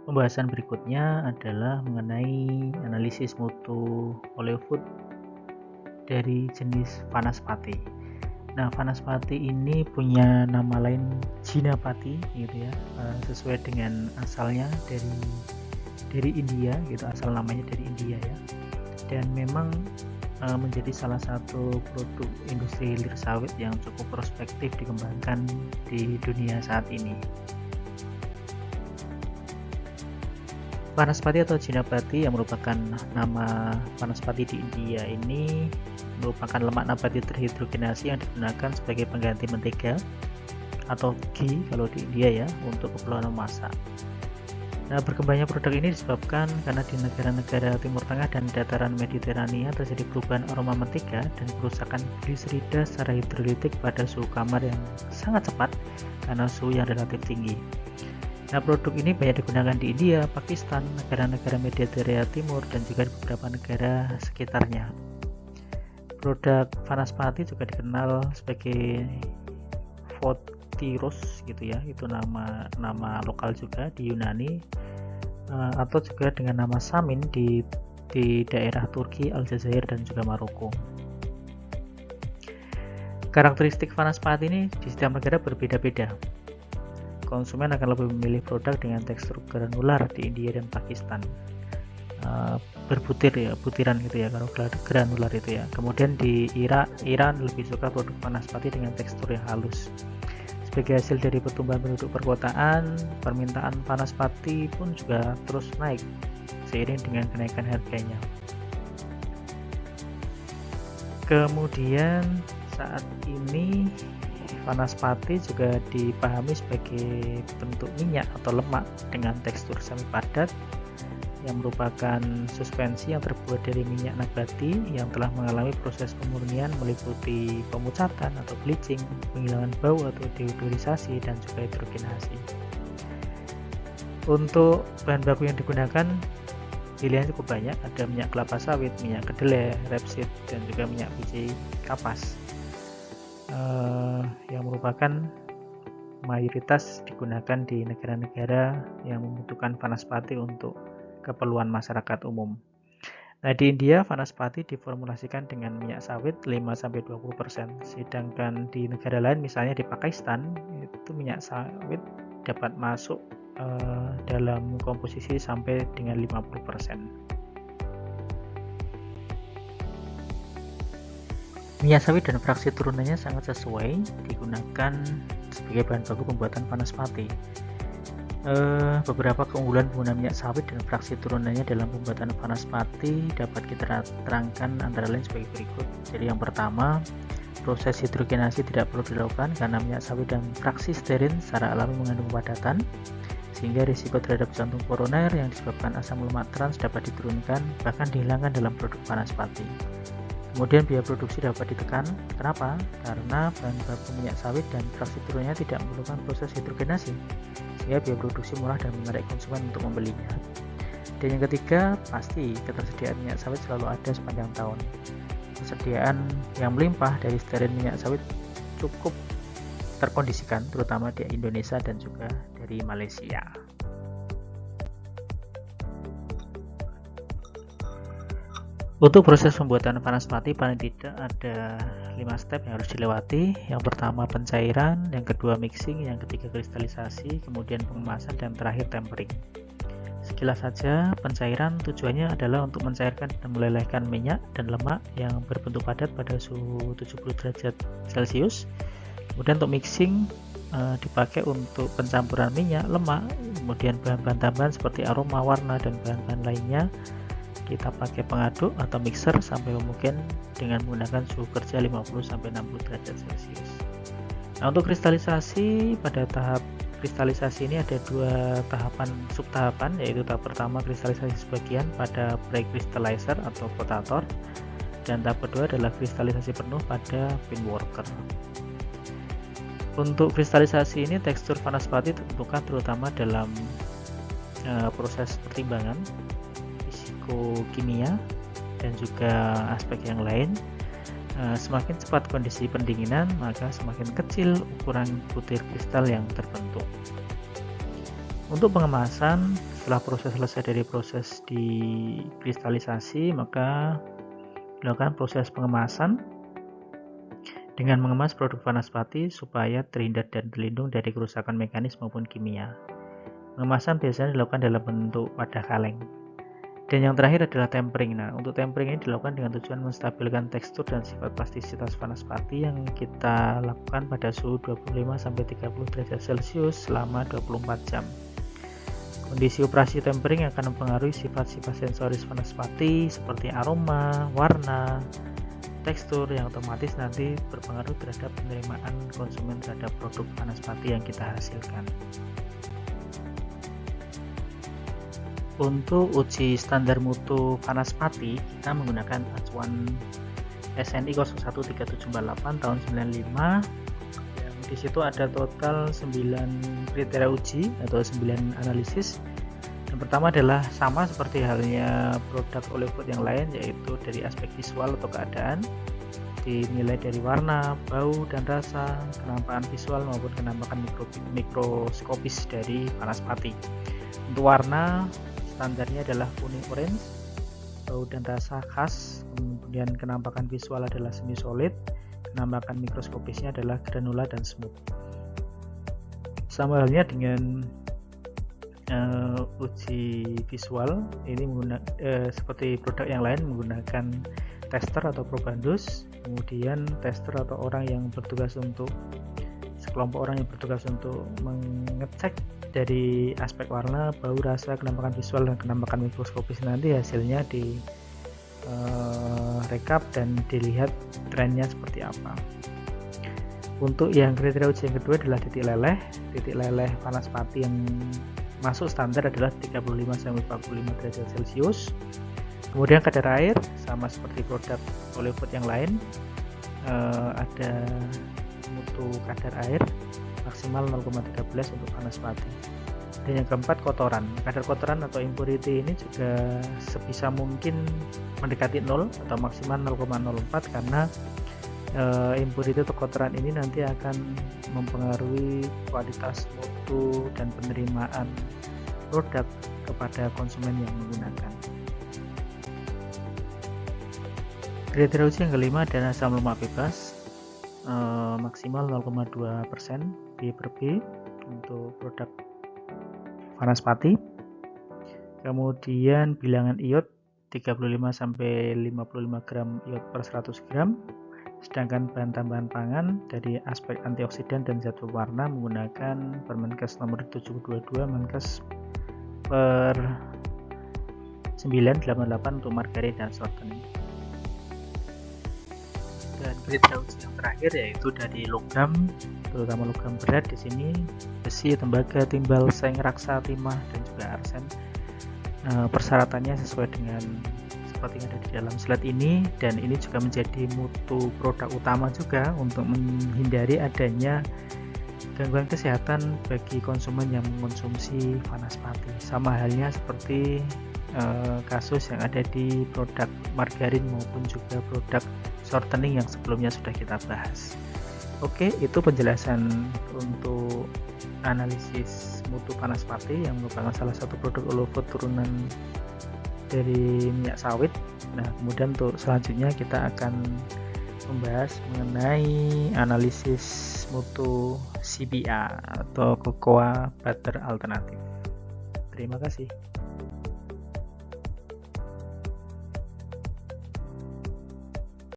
Pembahasan berikutnya adalah mengenai analisis mutu oleofood dari jenis Vanaspati. Nah, Vanaspati ini punya nama lain Jinapati gitu ya, sesuai dengan asalnya dari India gitu, asal namanya dari India ya. Dan memang menjadi salah satu produk industri hilir sawit yang cukup prospektif dikembangkan di dunia saat ini. Vanaspati atau Jinapati yang merupakan nama Vanaspati di India ini merupakan lemak nabati terhidrogenasi yang digunakan sebagai pengganti mentega atau ghee kalau di India ya, untuk keperluan memasak. Nah, berkembangnya produk ini disebabkan karena di negara-negara Timur Tengah dan dataran Mediterania terjadi perubahan aroma mentega dan kerusakan gliserida secara hidrolitik pada suhu kamar yang sangat cepat karena suhu yang relatif tinggi. Nah, produk ini banyak digunakan di India, Pakistan, negara-negara Mediterania Timur, dan juga beberapa negara sekitarnya. Produk Vanaspati juga dikenal sebagai Photiros gitu ya, itu nama lokal juga di Yunani, atau juga dengan nama Samin di daerah Turki, Aljazair, dan juga Maroko. Karakteristik Vanaspati ini di setiap negara berbeda-beda. Konsumen akan lebih memilih produk dengan tekstur granular di India dan Pakistan, berbutir ya, butiran gitu ya kalau granular itu ya. Kemudian di Iran lebih suka produk Vanaspati dengan tekstur yang halus. Sebagai hasil dari pertumbuhan penduduk perkotaan, permintaan Vanaspati pun juga terus naik seiring dengan kenaikan harganya. Kemudian saat ini Vanaspati juga dipahami sebagai bentuk minyak atau lemak dengan tekstur semi padat yang merupakan suspensi yang terbuat dari minyak nabati yang telah mengalami proses pemurnian meliputi pemucatan atau bleaching, penghilangan bau atau deodorisasi, dan juga hidrogenasi. Untuk bahan baku yang digunakan pilihan cukup banyak, ada minyak kelapa sawit, minyak kedelai, rapeseed, dan juga minyak biji kapas. Yang merupakan mayoritas digunakan di negara-negara yang membutuhkan Vanaspati untuk keperluan masyarakat umum. Nah, di India Vanaspati diformulasikan dengan minyak sawit 5-20%, sedangkan di negara lain misalnya di Pakistan itu minyak sawit dapat masuk dalam komposisi sampai dengan 50%. Minyak sawit dan fraksi turunannya sangat sesuai digunakan sebagai bahan baku pembuatan Vanaspati. Beberapa keunggulan penggunaan minyak sawit dan fraksi turunannya dalam pembuatan Vanaspati dapat kita terangkan antara lain sebagai berikut. Jadi yang pertama, proses hidrogenasi tidak perlu dilakukan karena minyak sawit dan fraksi stearin secara alami mengandung padatan, sehingga risiko terhadap jantung koroner yang disebabkan asam lemak trans dapat diturunkan bahkan dihilangkan dalam produk Vanaspati. Kemudian biaya produksi dapat ditekan. Kenapa? Karena bahan baku minyak sawit dan fraksi turunannya tidak memerlukan proses hidrogenasi, sehingga biaya produksi murah dan menarik konsumen untuk membelinya. Dan yang ketiga, pasti ketersediaan minyak sawit selalu ada sepanjang tahun. Persediaan yang melimpah dari stearin minyak sawit cukup terkondisikan, terutama di Indonesia dan juga dari Malaysia. Untuk proses pembuatan Vanaspati paling tidak ada 5 step yang harus dilewati. Yang pertama pencairan, yang kedua mixing, yang ketiga kristalisasi, kemudian pengemasan, dan terakhir tempering. Sekilas saja, pencairan tujuannya adalah untuk mencairkan dan melelehkan minyak dan lemak yang berbentuk padat pada suhu 70 derajat Celcius. Kemudian untuk mixing dipakai untuk pencampuran minyak, lemak, kemudian bahan-bahan tambahan seperti aroma, warna, dan bahan-bahan lainnya. Kita pakai pengaduk atau mixer sampai mungkin dengan menggunakan suhu kerja 50-60 derajat Celcius. Nah, untuk kristalisasi, pada tahap kristalisasi ini ada dua subtahapan, yaitu tahap pertama kristalisasi sebagian pada pre-crystallizer atau potator, dan tahap kedua adalah kristalisasi penuh pada bean worker. Untuk kristalisasi ini tekstur Vanaspati ditentukan terutama dalam proses pertimbangan kimia dan juga aspek yang lain. Semakin cepat kondisi pendinginan, maka semakin kecil ukuran butir kristal yang terbentuk. Untuk pengemasan, Setelah proses selesai dari proses dikristalisasi, maka dilakukan proses pengemasan dengan mengemas produk vanaspati supaya terhindar dan terlindung dari kerusakan mekanis maupun kimia. Pengemasan biasanya dilakukan dalam bentuk wadah kaleng. Dan yang terakhir adalah tempering. Nah, untuk tempering ini dilakukan dengan tujuan menstabilkan tekstur dan sifat plastisitas vanaspati yang kita lakukan pada suhu 25-30 derajat Celcius selama 24 jam. Kondisi operasi tempering akan mempengaruhi sifat-sifat sensoris vanaspati seperti aroma, warna, tekstur yang otomatis nanti berpengaruh terhadap penerimaan konsumen terhadap produk vanaspati yang kita hasilkan. Untuk uji standar mutu vanaspati, kita menggunakan acuan SNI 01378 tahun 95. Yang di situ ada total 9 kriteria uji atau 9 analisis. Yang pertama adalah sama seperti halnya produk Oleofood yang lain, yaitu dari aspek visual atau keadaan, dinilai dari warna, bau, dan rasa, kenampakan visual maupun kenampakan mikroskopis dari vanaspati. Untuk warna, standarnya adalah kuning orange, bau dan rasa khas, kemudian kenampakan visual adalah semi solid, kenampakan mikroskopisnya adalah granula dan smooth. Sama halnya dengan uji visual, ini seperti produk yang lain menggunakan tester atau probandus, kemudian tester atau orang yang bertugas untuk sekelompok orang yang bertugas untuk mengecek dari aspek warna, bau, rasa, kenampakan visual, dan kenampakan mikroskopis. Nanti hasilnya di rekap dan dilihat trennya seperti apa. Untuk yang kriteria uji yang kedua adalah titik leleh vanaspati yang masuk standar adalah 35-45 derajat Celcius. Kemudian kadar air sama seperti produk Oleofood yang lain, ada mutu kadar air maksimal 0,13 untuk vanaspati. Dan yang keempat, kotoran. Kadar kotoran atau impurity ini juga sebisa mungkin mendekati 0 atau maksimal 0,04 karena impurity atau kotoran ini nanti akan mempengaruhi kualitas mutu dan penerimaan produk kepada konsumen yang menggunakan. Kriteria uji yang kelima adalah asam lemak bebas, maksimal 0,2% B/B untuk produk vanaspati. Kemudian bilangan iod 35-55 gram iod per 100 gram. Sedangkan bahan tambahan pangan dari aspek antioksidan dan zat pewarna menggunakan Permenkes nomor 722 Menkes per 988 untuk margarin dan shortening. Dan kriteria uji yang terakhir yaitu dari logam, terutama logam berat di sini besi, tembaga, timbal, seng, raksa, timah, dan juga arsen. Persyaratannya sesuai dengan seperti yang ada di dalam slide ini, dan ini juga menjadi mutu produk utama juga untuk menghindari adanya gangguan kesehatan bagi konsumen yang mengkonsumsi vanaspati. Sama halnya seperti kasus yang ada di produk margarin maupun juga produk shortening yang sebelumnya sudah kita bahas. Oke, itu penjelasan untuk analisis mutu vanaspati yang merupakan salah satu produk Oleofood turunan dari minyak sawit. Nah, kemudian untuk selanjutnya kita akan membahas mengenai analisis mutu CBA atau Cocoa Butter Alternatif. Terima kasih.